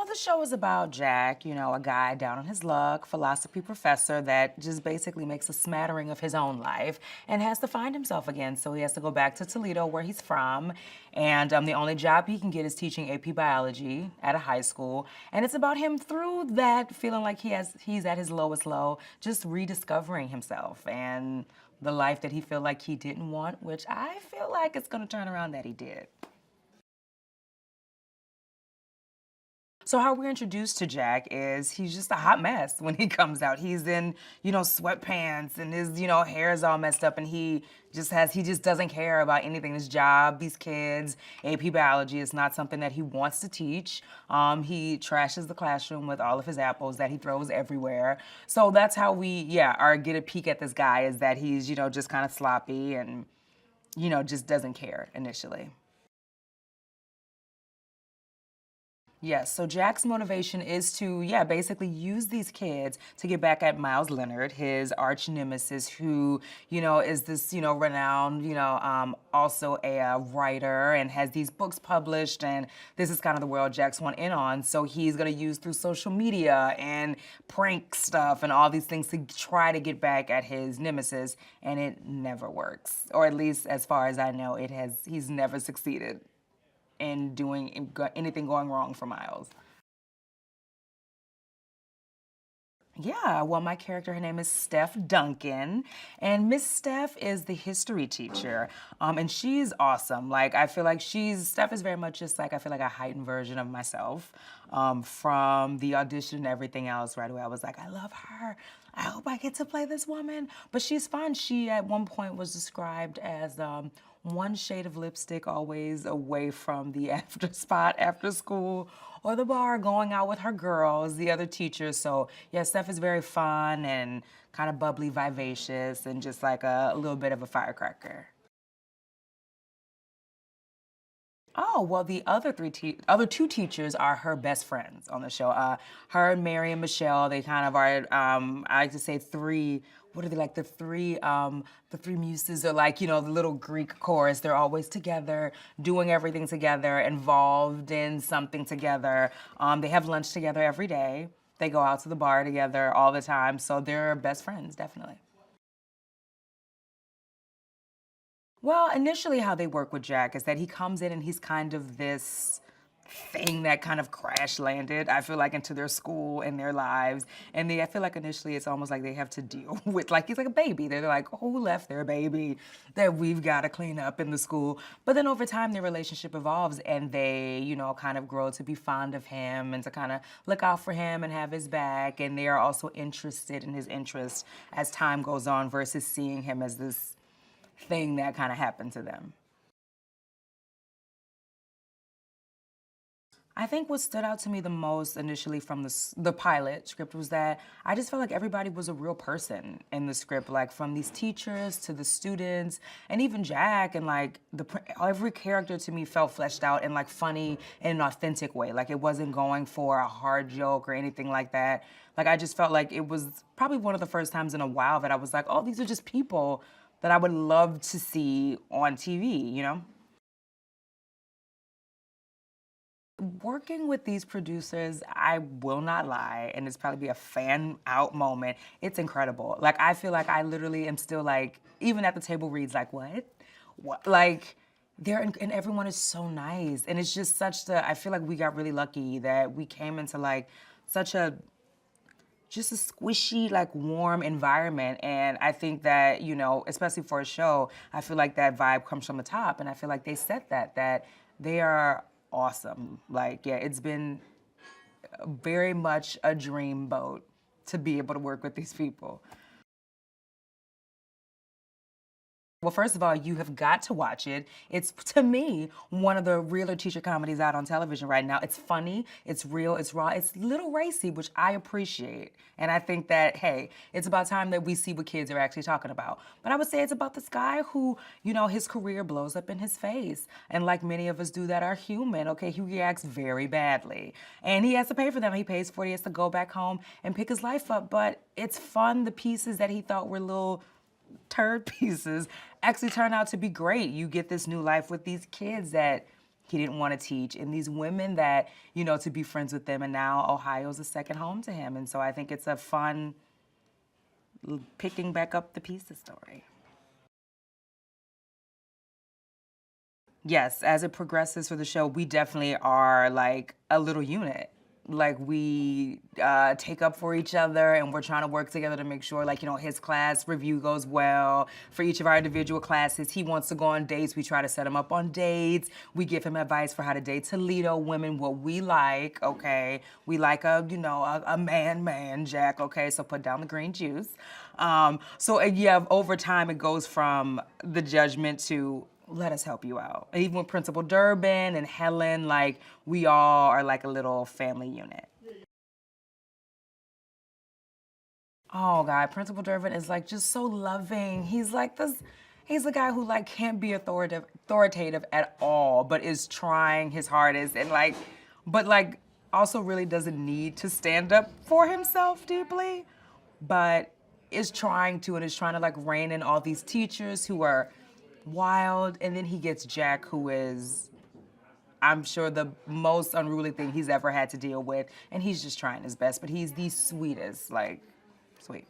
Well, the show is about Jack, a guy down on his luck, philosophy professor that just basically makes a smattering of his own life and has to find himself again. So he has to go back to Toledo, where he's from, and the only job he can get is teaching AP biology at a high school. And it's about him through that feeling like he's at his lowest low, just rediscovering himself and the life that he feel like he didn't want, which I feel like it's gonna turn around that he did. So how we're introduced to Jack is he's just a hot mess when he comes out. He's in, sweatpants and his, hair is all messed up and he just doesn't care about anything. His job, these kids, AP biology is not something that he wants to teach. He trashes the classroom with all of his apples that he throws everywhere. So that's how we, get a peek at this guy is that he's, just kind of sloppy and, just doesn't care initially. Yes, so Jack's motivation is to, basically use these kids to get back at Miles Leonard, his arch nemesis, who, is this, renowned, also a writer and has these books published, and this is kind of the world Jack's want in on. So he's gonna use through social media and prank stuff and all these things to try to get back at his nemesis, and it never works. Or at least as far as I know, he's never succeeded in doing anything going wrong for Miles. Yeah, well, my character, her name is Steph Duncan, and Miss Steph is the history teacher, and she's awesome. Like, I feel like Steph is very much just like, I feel like a heightened version of myself. From the audition and everything else, right away, I was like, I love her. I hope I get to play this woman. But she's fun. She, at one point, was described as one shade of lipstick always away from the after spot after school or the bar going out with her girls, the other teachers. So yeah, Steph is very fun and kind of bubbly, vivacious, and just like a little bit of a firecracker. Oh, well, the other two teachers are her best friends on the show. Her and Mary and Michelle, they kind of are, I like to say three, what are they like, the three muses are like, the little Greek chorus. They're always together, doing everything together, involved in something together. They have lunch together every day. They go out to the bar together all the time. So they're best friends, definitely. Well, initially how they work with Jack is that he comes in and he's kind of this thing that kind of crash landed, I feel like, into their school and their lives. And I feel like initially it's almost like they have to deal with, like, he's like a baby. They're like, who left their baby that we've got to clean up in the school? But then over time, their relationship evolves and they, kind of grow to be fond of him and to kind of look out for him and have his back. And they are also interested in his interests as time goes on versus seeing him as this thing that kind of happened to them. I think what stood out to me the most initially from the pilot script was that I just felt like everybody was a real person in the script, like from these teachers to the students and even Jack, and like every character to me felt fleshed out and like funny in an authentic way. Like it wasn't going for a hard joke or anything like that. Like I just felt like it was probably one of the first times in a while that I was like, oh, these are just people that I would love to see on TV. Working with these producers, I will not lie, and it's probably be a fan out moment. It's incredible. Like I feel like I literally am still like, even at the table reads like, what? What? Like, and everyone is so nice, and it's just such the. I feel like we got really lucky that we came into like such a just a squishy, like warm environment. And I think that, especially for a show, I feel like that vibe comes from the top. And I feel like they set that they are awesome. Like, yeah, it's been very much a dream boat to be able to work with these people. Well, first of all, you have got to watch it. It's, to me, one of the realer teacher comedies out on television right now. It's funny, it's real, it's raw, it's a little racy, which I appreciate. And I think that, hey, it's about time that we see what kids are actually talking about. But I would say it's about this guy who, his career blows up in his face. And like many of us do that are human, okay, he reacts very badly. And he has to pay for them. He pays for it, he has to go back home and pick his life up. But it's fun, the pieces that he thought were little turd pieces actually turn out to be great. You get this new life with these kids that He didn't want to teach. And these women that, you know, to be friends with them, and now Ohio's a second home to him. And so I think it's a fun picking back up the pieces story. Yes, as it progresses for the show, we definitely are like a little unit. Like we take up for each other, and we're trying to work together to make sure, like, you know, his class review goes well. For each of our individual classes, he wants to go on dates. We try to set him up on dates. We give him advice for how to date Toledo women, what we like. Okay, we like a, you know, a man, Jack. Okay, so put down the green juice. So yeah, over time it goes from the judgment to let us help you out. Even with Principal Durbin and Helen, like, we all are like a little family unit. Oh God, Principal Durbin is like just so loving. He's like this, he's the guy who like can't be authoritative at all, but is trying his hardest and like, but like also really doesn't need to stand up for himself deeply, but is trying to and is trying to like rein in all these teachers who are wild. And then he gets Jack, who is, I'm sure, the most unruly thing he's ever had to deal with. And he's just trying his best, but he's the sweetest, like, sweet.